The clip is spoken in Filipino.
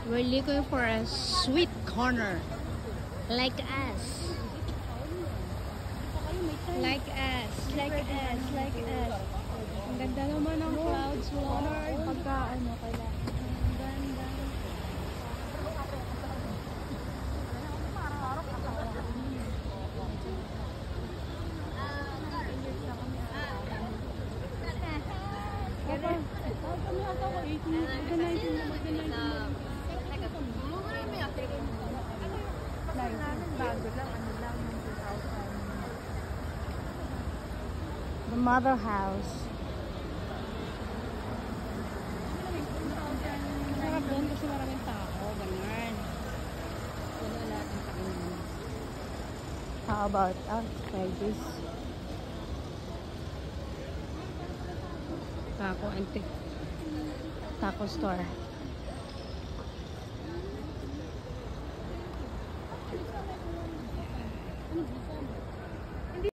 We're looking for a sweet corner. Like us. Like us. Like us. Like us. Ang ganda naman ng clouds, Lord. Pagka ano kailangan. Ang ganda. Kami ata ko 18. Bago lang, ano lang, 2,000. The mother house. Masarap doon kasi maraming tao, ganyan. Wala lahat ng kainan. How about us? Try this. Taco antique. Taco store. Ano dito?